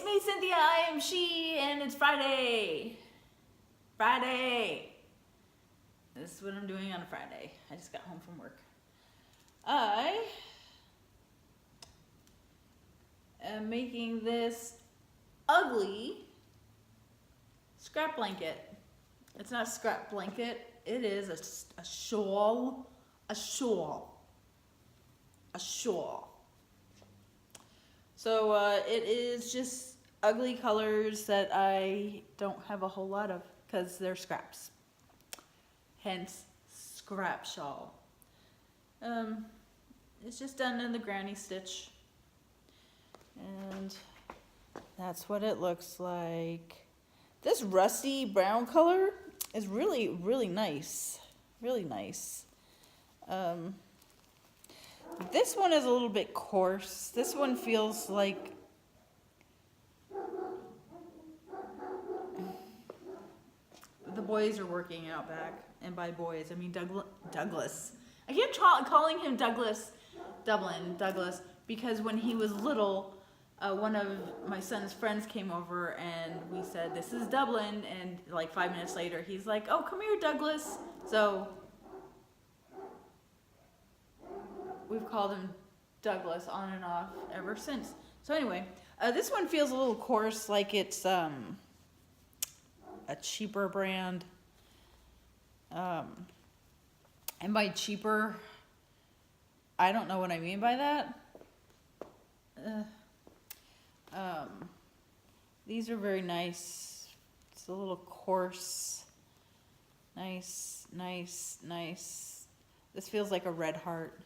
it's me, Cynthia. I am she, and it's Friday. Friday. This is what I'm doing on a Friday. I just got home from work. I am making this ugly scrap blanket. It's not a scrap blanket. It is a shawl. A shawl. A shawl. So it is just ugly colors that I don't have a whole lot of because they're scraps. Hence, scrap shawl. It's just done in the granny stitch. And that's what it looks like. This rusty brown color is really, really nice. Really nice. This one is a little bit coarse. This one feels like the boys are working out back. And by boys, I mean Douglas. I keep calling him Douglas, Douglas, because when he was little, one of my son's friends came over and we said, "This is Dublin," and like 5 minutes later, he's like, "Oh, come here, Douglas." So we've called him Douglas on and off ever since. So anyway, this one feels a little coarse, like it's a cheaper brand. And by cheaper, I don't know what I mean by that. These are very nice. It's a little coarse. Nice, nice, nice. This feels like a red heart.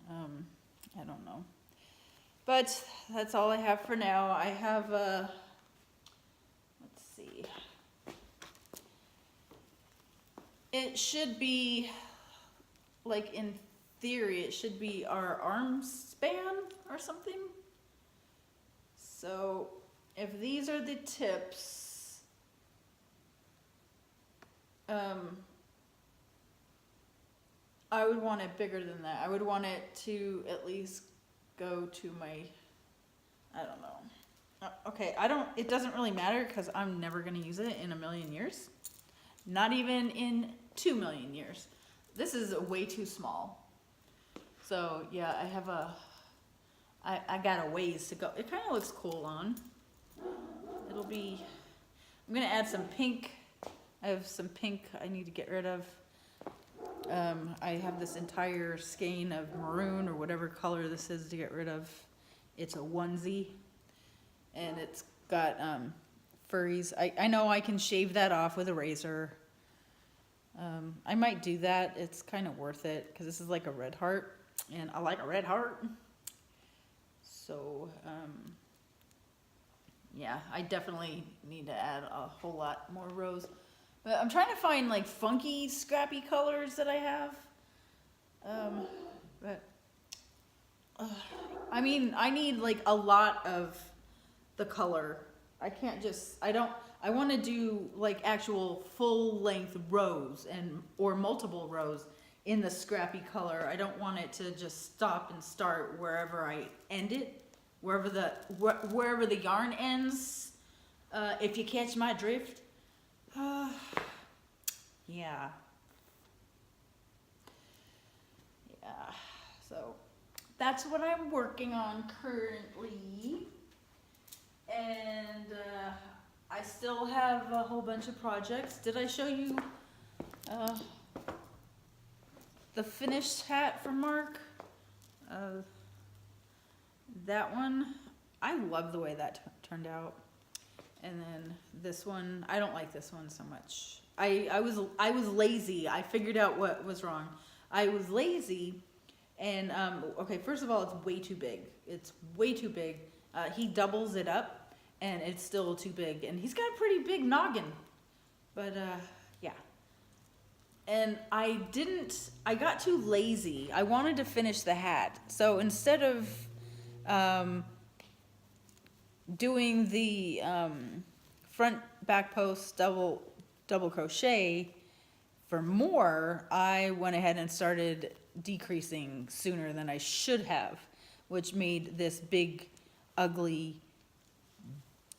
I don't know. But that's all I have for now. I have, let's see. It should be, like in theory, it should be our arm span or something. So if these are the tips, I would want it bigger than that. I would want it to at least go to my, I don't know. Okay, it doesn't really matter because I'm never going to use it in a million years. Not even in 2 million years. This is way too small. So yeah, I got a ways to go. It kind of looks cool on. I'm going to add some pink. I have some pink I need to get rid of. I have this entire skein of maroon or whatever color this is to get rid of. It's a onesie and it's got furries. I know I can shave that off with a razor. I might do that. It's kind of worth it because this is like a red heart and I like a red heart. So yeah, I definitely need to add a whole lot more rows. But I'm trying to find like funky, scrappy colors that I have. I mean, I need like a lot of the color. I can't just, I want to do like actual full length rows or multiple rows in the scrappy color. I don't want it to just stop and start wherever I end it, wherever the yarn ends, if you catch my drift. Yeah. So that's what I'm working on currently. And I still have a whole bunch of projects. Did I show you the finished hat from Mark? That one, I love the way that turned out. And then this one, I don't like this one so much. I was lazy. I figured out what was wrong. I was lazy, and okay. First of all, it's way too big. It's way too big. He doubles it up, and it's still too big. And he's got a pretty big noggin. But yeah. And I got too lazy. I wanted to finish the hat, so instead of doing the front back post double crochet for more, I went ahead and started decreasing sooner than I should have, which made this big ugly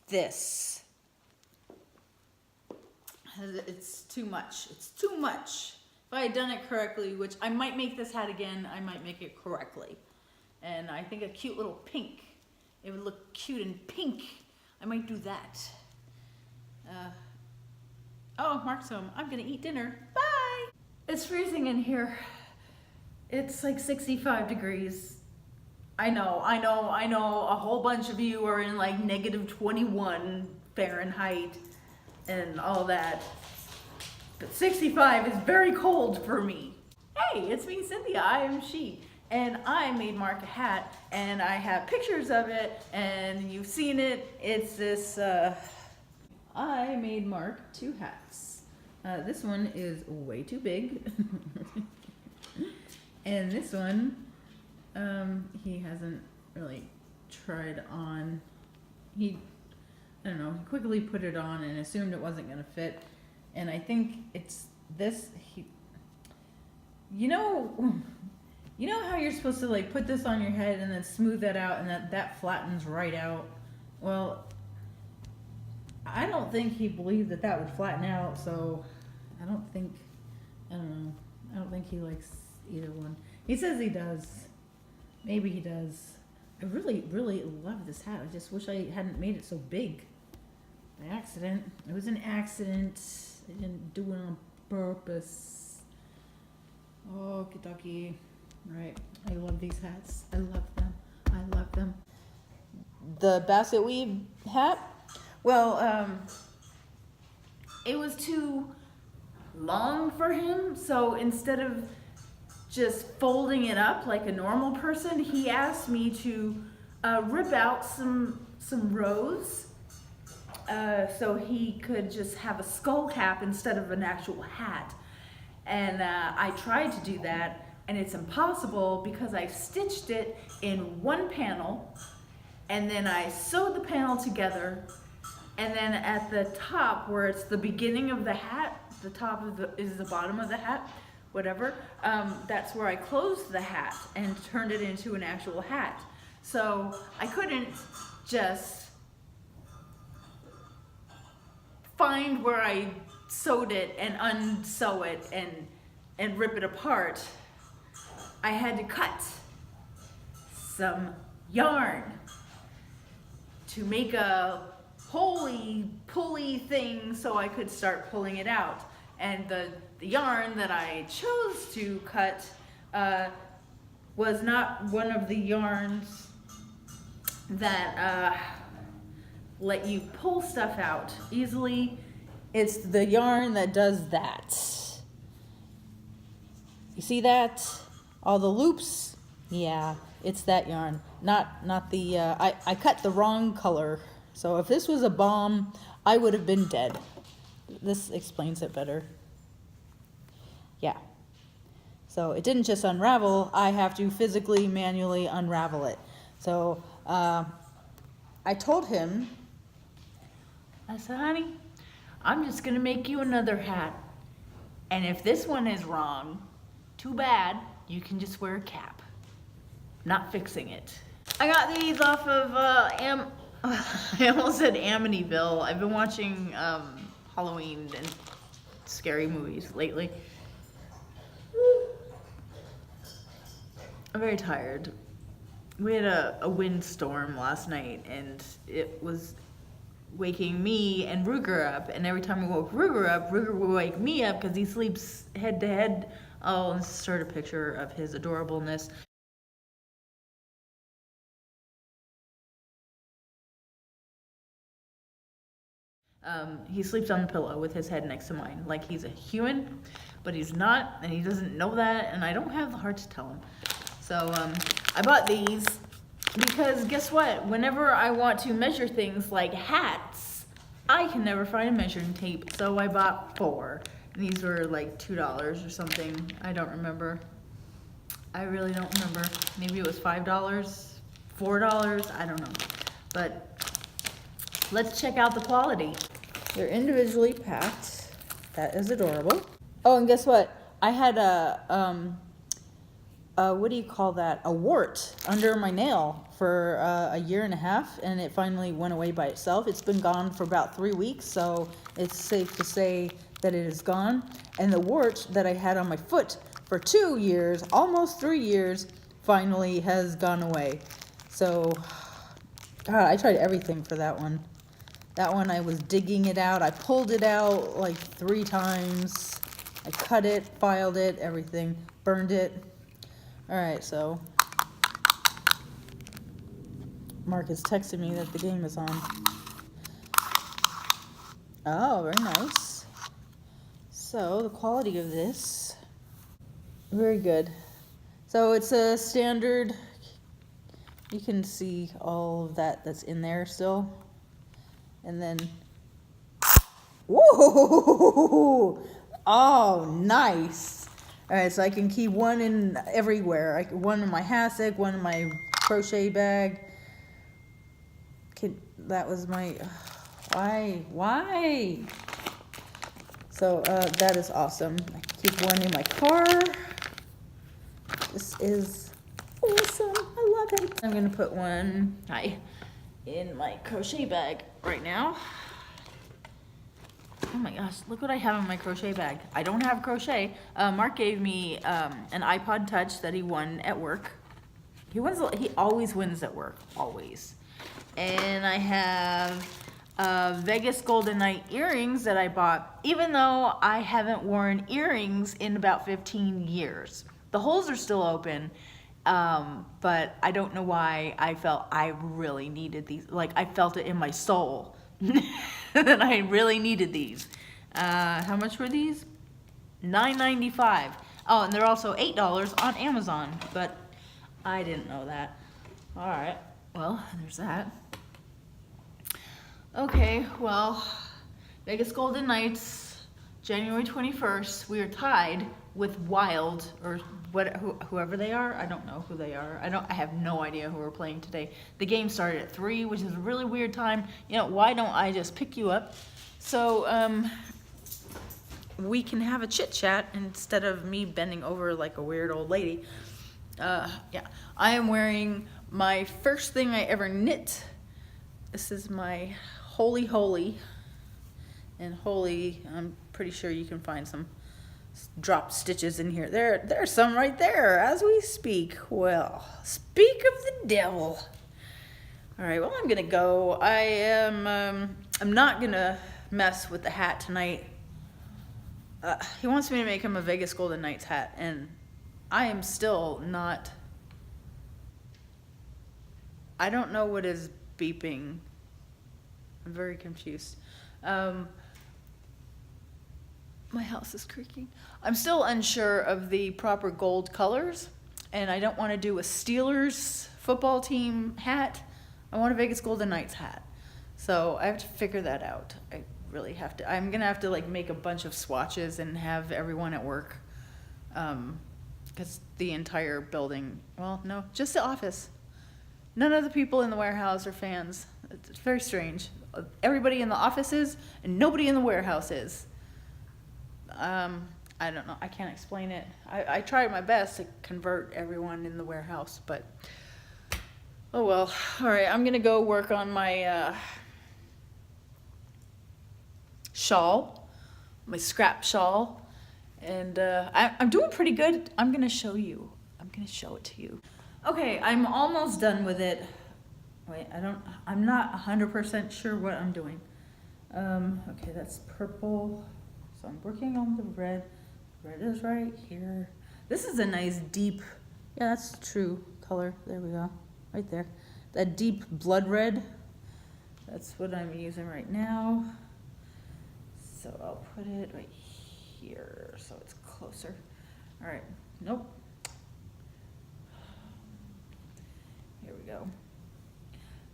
this. It's too much. It's too much. If I had done it correctly, which I might make this hat again, I might make it correctly. And I think a cute little pink. It would look cute in pink. I might do that. Oh, Mark's home. I'm gonna eat dinner. Bye! It's freezing in here. It's like 65 degrees. I know. A whole bunch of you are in like -21 Fahrenheit and all that. But 65 is very cold for me. Hey, it's me, Cynthia. I am she. And I made Mark a hat, and I have pictures of it, and you've seen it. It's this, I made Mark 2 hats. This one is way too big. And this one, he hasn't really tried on. I don't know, he quickly put it on and assumed it wasn't gonna fit. And I think it's this, you know how you're supposed to like put this on your head and then smooth that out and that flattens right out? Well, I don't think he believed that would flatten out, so I don't think he likes either one. He says he does. Maybe he does. I really, really love this hat. I just wish I hadn't made it so big. By accident. It was an accident. I didn't do it on purpose. Oh, Kentucky. Right. I love these hats. I love them. I love them. The basket weave hat? Well, it was too long for him, so instead of just folding it up like a normal person, he asked me to rip out some rows so he could just have a skull cap instead of an actual hat. And I tried to do that, and it's impossible because I stitched it in one panel, and then I sewed the panel together, and then at the top where it's the beginning of the hat, the top is the bottom of the hat, whatever, that's where I closed the hat and turned it into an actual hat. So I couldn't just find where I sewed it and unsew it and rip it apart. I had to cut some yarn to make a pulley thing so I could start pulling it out. And the yarn that I chose to cut was not one of the yarns that let you pull stuff out easily. It's the yarn that does that. You see that? All the loops? Yeah, it's that yarn. Not the, I cut the wrong color. So if this was a bomb, I would have been dead. This explains it better. Yeah. So it didn't just unravel, I have to physically, manually unravel it. So I told him, I said, honey, I'm just gonna make you another hat. And if this one is wrong, too bad, you can just wear a cap. Not fixing it. I got these off of I almost said Amityville. I've been watching Halloween and scary movies lately. I'm very tired. We had a windstorm last night, and it was waking me and Ruger up, and every time we woke Ruger up, Ruger would wake me up because he sleeps head to head. Oh, let's insert a picture of his adorableness. He sleeps on the pillow with his head next to mine, like he's a human, but he's not, and he doesn't know that, and I don't have the heart to tell him. So I bought these because guess what? Whenever I want to measure things like hats, I can never find a measuring tape, so I bought 4. And these were like $2 or something. I don't remember. I really don't remember. Maybe it was $5, $4, I don't know. But let's check out the quality. They're individually packed. That is adorable. Oh, and guess what? I had a what do you call that? A wart under my nail for a year and a half, and it finally went away by itself. It's been gone for about 3 weeks, so it's safe to say that it is gone. And the wart that I had on my foot for 2 years, almost 3 years, finally has gone away. So, God, I tried everything for that one. That one, I was digging it out. I pulled it out like 3 times. I cut it, filed it, everything, burned it. All right, so Mark is texting me that the game is on. Oh, very nice. So the quality of this, very good. So it's a standard, you can see all of that that's in there still. And then, whoa, oh, nice. All right, so I can keep one in everywhere. One in my hassock, one in my crochet bag. That was my, why? So that is awesome. I can keep one in my car. This is awesome, I love it. I'm gonna put one in my crochet bag right now. Oh my gosh, look what I have in my crochet bag. I don't have crochet. Mark gave me an iPod Touch that he won at work. He always wins at work, always. And I have Vegas Golden Night earrings that I bought, even though I haven't worn earrings in about 15 years. The holes are still open, but I don't know why I felt I really needed these. Like, I felt it in my soul. That I really needed these. How much were these? $9.95. Oh, and they're also $8 on Amazon, but I didn't know that. All right, well, there's that. Okay, well, Vegas Golden Knights, January 21st. We are tied with Wild, or whoever they are. I don't know who they are. I have no idea who we're playing today. The game started at 3, which is a really weird time. You know, why don't I just pick you up so we can have a chit chat instead of me bending over like a weird old lady. Yeah, I am wearing my first thing I ever knit. This is my Holy, and Holy, I'm pretty sure you can find some drop stitches in here. There's some right there as we speak. Well, speak of the devil. All right, well, I'm gonna go. I'm not gonna mess with the hat tonight. He wants me to make him a Vegas Golden Knights hat, and I am still not. I don't know what is beeping. I'm very confused. My house is creaking. I'm still unsure of the proper gold colors, and I don't want to do a Steelers football team hat. I want a Vegas Golden Knights hat. So I have to figure that out. I really have to. I'm gonna have to like make a bunch of swatches and have everyone at work, because the entire building, well, no, just the office. None of the people in the warehouse are fans. It's very strange. Everybody in the office is, and nobody in the warehouse is. I don't know. I can't explain it. I tried my best to convert everyone in the warehouse, but oh well. All right, I'm gonna go work on my shawl, my scrap shawl, and I'm doing pretty good. I'm gonna show you. I'm gonna show it to you. Okay, I'm almost done with it. Wait, I'm not 100% sure what I'm doing. Okay, that's purple. So I'm working on the red. Red is right here. This is a nice deep, yeah, that's true color. There we go, right there. That deep blood red. That's what I'm using right now. So I'll put it right here so it's closer. All right, nope. Here we go.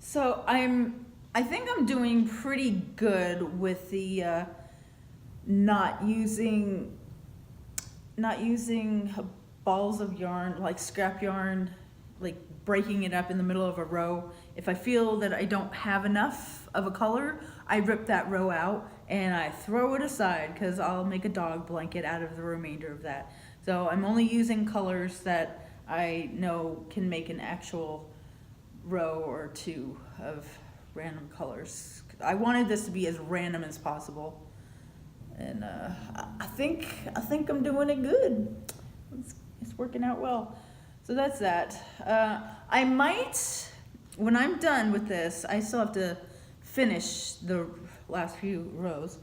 So I think I'm doing pretty good with the not using balls of yarn, like scrap yarn, like breaking it up in the middle of a row. If I feel that I don't have enough of a color, I rip that row out and I throw it aside because I'll make a dog blanket out of the remainder of that. So I'm only using colors that I know can make an actual row or two of random colors. I wanted this to be as random as possible, and I think I'm doing it good. It's working out well. So that's that. I might, when I'm done with this, I still have to finish the last few rows.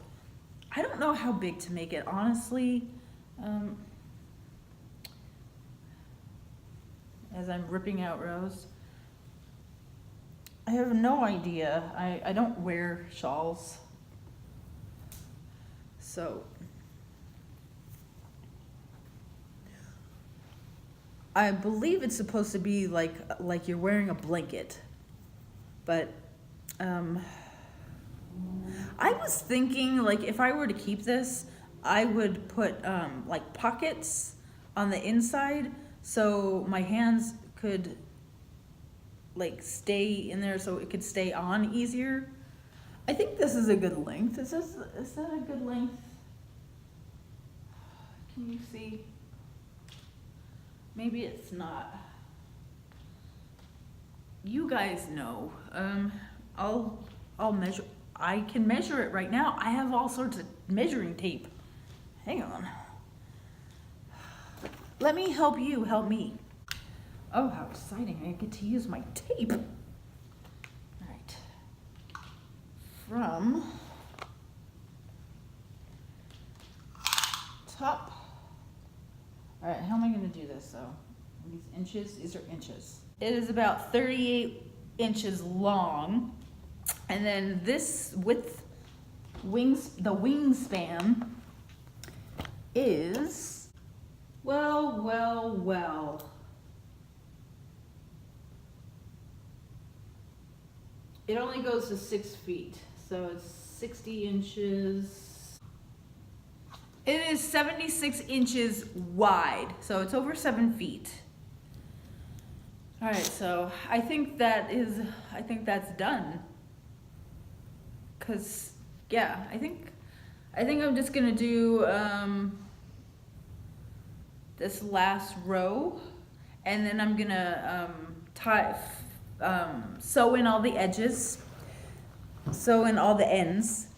I don't know how big to make it, honestly. As I'm ripping out rows, I have no idea. I don't wear shawls, so I believe it's supposed to be like you're wearing a blanket, but I was thinking, like, if I were to keep this, I would put like pockets on the inside so my hands could like stay in there, so it could stay on easier. I think this is a good length. Is that a good length? Can you see? Maybe it's not. You guys know. I'll measure. I can measure it right now. I have all sorts of measuring tape. Hang on. Let me help you help me. Oh, how exciting. I get to use my tape. All right. From top. All right, how am I going to do this, though? These inches, these are inches. It is about 38 inches long. And then this width, the wingspan is, well. It only goes to 6 feet, so it's 60 inches. It is 76 inches wide, so it's over 7 feet. All right, so I think that's done. Cause yeah, I think I'm just gonna do this last row, and then I'm gonna sew in all the edges, sew in all the ends,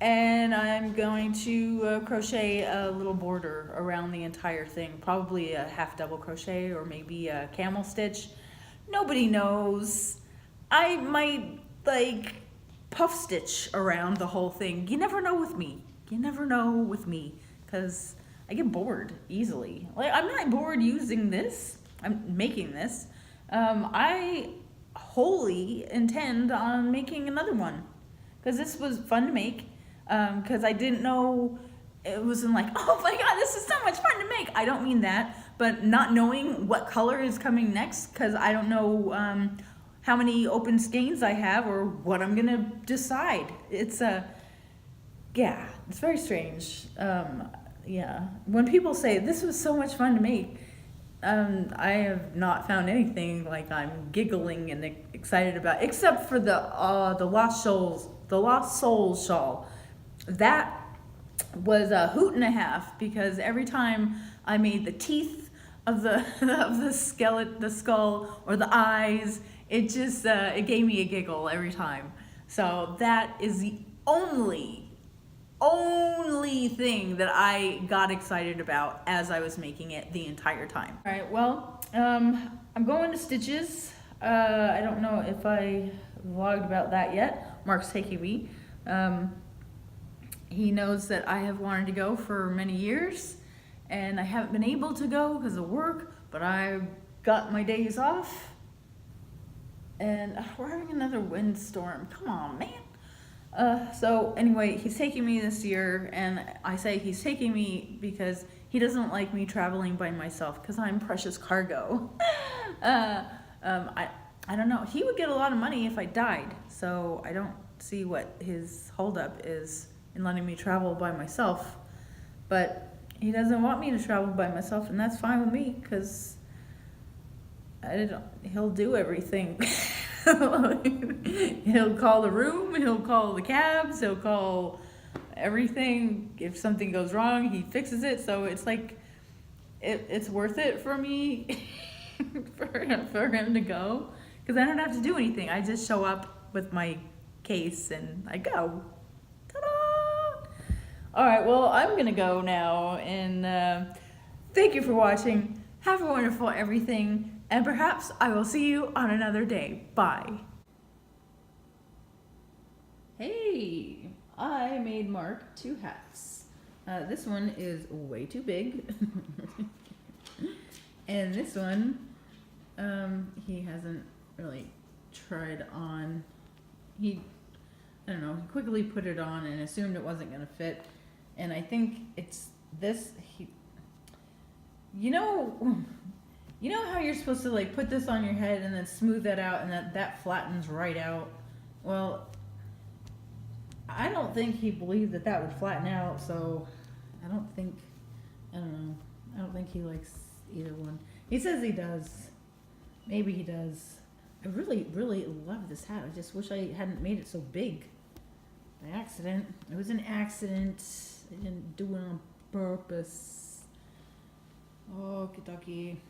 and I'm going to crochet a little border around the entire thing, probably a half double crochet or maybe a camel stitch. Nobody knows. I might like puff stitch around the whole thing. You never know with me. Because I get bored easily. Like, I'm not bored using this. I'm making this. I wholly intend on making another one, because this was fun to make. Because I didn't know, it wasn't like, oh my god, this is so much fun to make. I don't mean that, but not knowing what color is coming next, because I don't know how many open skeins I have or what I'm gonna decide. It's yeah, it's very strange. Yeah, when people say this was so much fun to make, I have not found anything like I'm giggling and excited about, except for the Lost Souls shawl. That was a hoot and a half, because every time I made the teeth of the skeleton, the skull, or the eyes, it just it gave me a giggle every time. So that is the only thing that I got excited about as I was making it the entire time. All right, well, I'm going to stitches. I don't know if I vlogged about that yet. Mark's taking me. He knows that I have wanted to go for many years, and I haven't been able to go because of work, but I got my days off. And we're having another windstorm. Come on, man. So anyway, he's taking me this year, and I say he's taking me because he doesn't like me traveling by myself, because I'm precious cargo. I don't know. He would get a lot of money if I died, so I don't see what his holdup is in letting me travel by myself. But he doesn't want me to travel by myself, and that's fine with me, because he'll do everything. He'll call the room, he'll call the cabs, he'll call everything. If something goes wrong, he fixes it. So it's like, it's worth it for me. for him to go, because I don't have to do anything. I just show up with my case and I go. Ta-da! All right, well, I'm gonna go now, and thank you for watching. Have a wonderful everything, and perhaps I will see you on another day. Bye. Hey, I made Mark 2 hats. This one is way too big. And this one, he hasn't really tried on. I don't know, he quickly put it on and assumed it wasn't gonna fit. And I think it's this, you know how you're supposed to like put this on your head and then smooth that out and that flattens right out? Well, I don't think he believed that would flatten out, so I don't think he likes either one. He says he does. Maybe he does. I really, really love this hat. I just wish I hadn't made it so big. By accident. It was an accident. I didn't do it on purpose. Oh, Kentucky.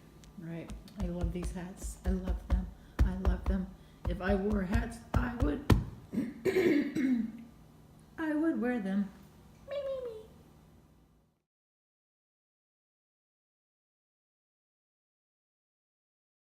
Right. I love these hats. I love them. I love them. If I wore hats, I would wear them.